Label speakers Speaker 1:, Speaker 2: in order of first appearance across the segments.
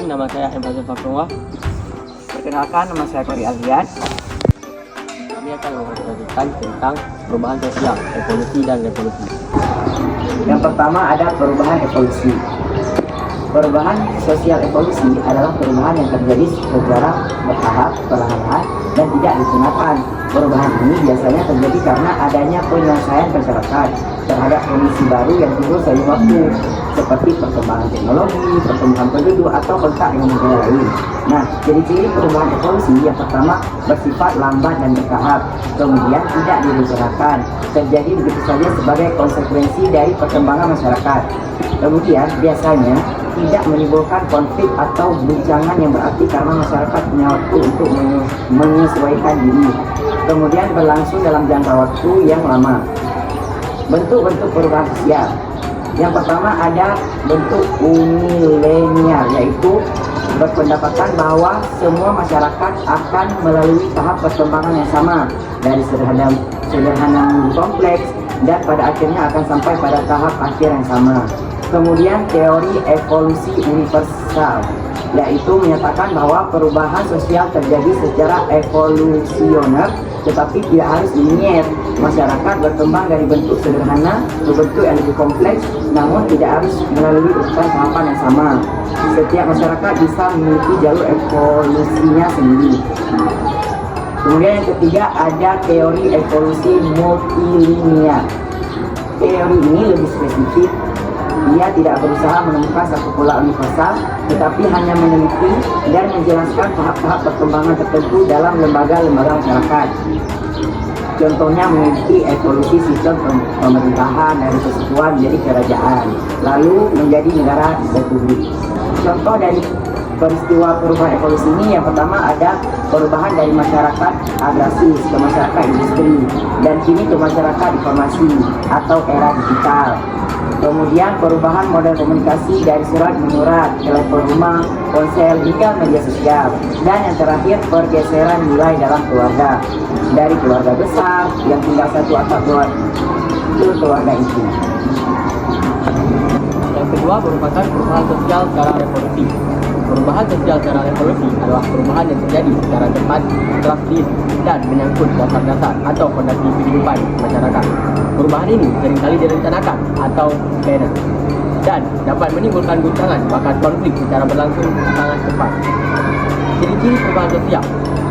Speaker 1: nama saya M. Fazil Fakrullah. Perkenalkan, nama saya Kori Aldian. Kami akan mempresentasikan tentang perubahan sosial, evolusi dan revolusi.
Speaker 2: Yang pertama ada perubahan evolusi. Perubahan sosial evolusi adalah perubahan yang terjadi secara bertahap, perlahan-lahan, dan tidak digunakan. Perubahan ini biasanya terjadi karena adanya penyelesaian masyarakat terhadap kondisi baru yang timbul seiring waktu, seperti perkembangan teknologi, pertumbuhan penduduk, atau kontak dengan negara lain. Nah, ciri-ciri perubahan evolusi yang pertama bersifat lambat dan bertahap, kemudian tidak direncanakan, terjadi begitu saja sebagai konsekuensi dari perkembangan masyarakat. Kemudian biasanya tidak menimbulkan konflik atau guncangan yang berarti karena masyarakat punya waktu untuk menyesuaikan diri. Kemudian berlangsung dalam jangka waktu yang lama. Bentuk-bentuk perubahan sosial. Yang pertama ada bentuk unilenial, yaitu berpendapatan bahwa semua masyarakat akan melalui tahap perkembangan yang sama dari sederhana menuju kompleks dan pada akhirnya akan sampai pada tahap akhir yang sama. Kemudian teori evolusi universal, yaitu menyatakan bahwa perubahan sosial terjadi secara evolusioner tetapi tidak harus linier. Masyarakat berkembang dari bentuk sederhana ke bentuk yang lebih kompleks, namun tidak harus melalui urutan tahapan yang sama. Setiap masyarakat bisa memiliki jalur evolusinya sendiri. Kemudian yang ketiga ada teori evolusi multilinear. Teori ini lebih spesifik. Ia tidak berusaha menemukan satu pola universal, tetapi hanya meneliti dan menjelaskan tahap-tahap perkembangan tertentu dalam lembaga-lembaga masyarakat. Contohnya memiliki evolusi sistem pemerintahan dari persekutuan menjadi kerajaan, lalu menjadi negara republik. Contoh dari peristiwa perubahan evolusi ini yang pertama ada perubahan dari masyarakat agraris ke masyarakat industri, dan kini ke masyarakat informasi atau era digital. Kemudian perubahan model komunikasi dari surat menyurat, telepon rumah, ponsel, hingga media sosial. Dan yang terakhir pergeseran nilai dalam keluarga, dari keluarga besar yang tinggal satu atap ke keluarga inti.
Speaker 1: Yang kedua merupakan perubahan sosial secara revolusi. Perubahan sosial secara revolusi adalah perubahan yang terjadi secara cepat, drastis, dan menyangkut dasar-dasar atau fondasi kehidupan masyarakat. Perubahan ini seringkali direncanakan atau planned dan dapat menimbulkan guncangan bahkan konflik secara berlangsung sangat cepat. Ciri-ciri perubahan sosial: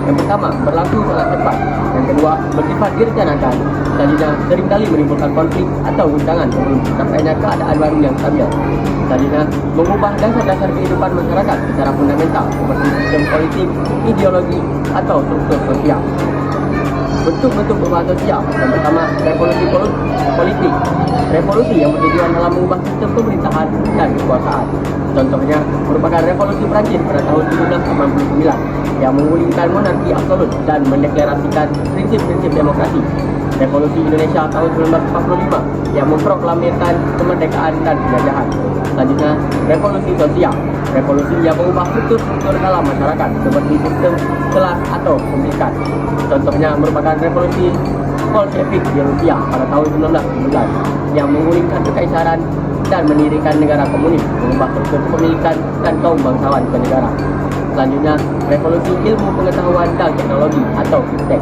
Speaker 1: yang pertama, berlangsung sangat cepat. Yang kedua, bersifat direncanakan. Selanjutnya, seringkali menimbulkan konflik atau guncangan sebelum tercapainya keadaan baru yang stabil. Selanjutnya, mengubah dasar-dasar kehidupan masyarakat secara fundamental seperti sistem politik, ideologi, atau struktur sosial. Bentuk-bentuk perubahan sosial. Yang pertama, revolusi politik. Revolusi yang bertujuan dalam mengubah sistem pemerintahan dan kekuasaan. Contohnya merupakan revolusi Prancis pada tahun 1789 yang menggulingkan monarki absolut dan mendeklarasikan prinsip-prinsip demokrasi. Revolusi Indonesia tahun 1945 yang memproklamirkan kemerdekaan dan penjajahan. Selanjutnya, revolusi sosial. Revolusi yang mengubah struktur-struktur dalam masyarakat seperti sistem kelas atau pemilikan. Contohnya merupakan revolusi Bolshevik di Rusia pada tahun 1917 yang menggulingkan kekaisaran dan mendirikan negara komunis, mengubah struktur kepemilikan dan kaum bangsawan ke negara. Selanjutnya, revolusi ilmu pengetahuan dan teknologi atau iptek.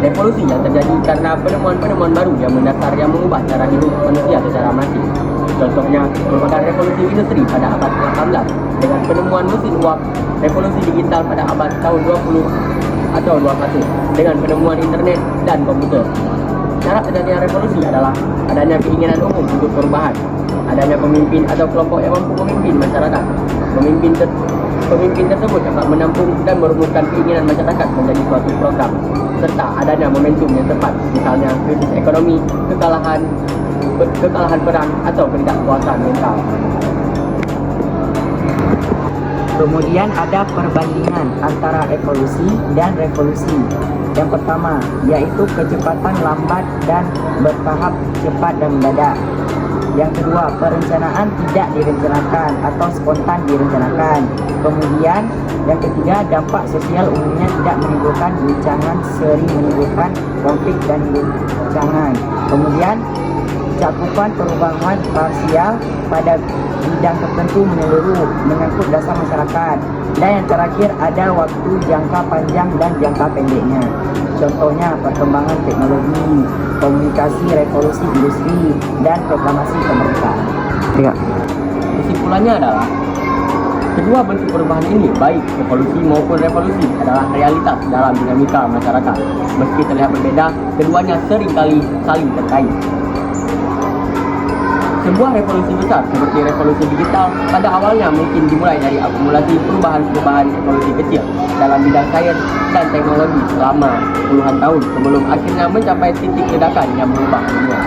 Speaker 1: Revolusi yang terjadi karena penemuan-penemuan baru yang mendasar yang mengubah cara hidup manusia secara masif. Contohnya merupakan revolusi industri pada abad ke-18 dengan penemuan mesin uap, revolusi digital pada abad tahun 20 atau 21 dengan penemuan internet dan komputer. Cara terjadinya revolusi adalah adanya keinginan umum untuk perubahan, adanya pemimpin atau kelompok yang mampu memimpin masyarakat. Pemimpin tersebut dapat menampung dan merumuskan keinginan masyarakat menjadi suatu program, serta adanya momentum yang tepat, misalnya krisis ekonomi, kekalahan perang, atau ketidakpuasan mental.
Speaker 2: Kemudian ada perbandingan antara evolusi dan revolusi. Yang pertama, yaitu kecepatan lambat dan bertahap, cepat dan mendadak. Yang kedua, perencanaan tidak direncanakan atau spontan direncanakan. Kemudian, yang ketiga, dampak sosial umumnya tidak menimbulkan guncangan, sering menimbulkan konflik dan guncangan. Kemudian, cakupan perubahan parsial pada bidang tertentu menyeluruh menyangkut dasar masyarakat. Dan yang terakhir ada waktu jangka panjang dan jangka pendeknya. Contohnya perkembangan teknologi, komunikasi, revolusi industri, dan proklamasi kemerdekaan.
Speaker 1: Ya. Kesimpulannya adalah kedua bentuk perubahan ini, baik evolusi maupun revolusi, adalah realitas dalam dinamika masyarakat. Meski terlihat berbeda, keduanya seringkali saling terkait. Sebuah revolusi besar seperti revolusi digital pada awalnya mungkin dimulai dari akumulasi perubahan-perubahan evolusi kecil dalam bidang sains dan teknologi selama puluhan tahun sebelum akhirnya mencapai titik ledakan yang mengubah dunia.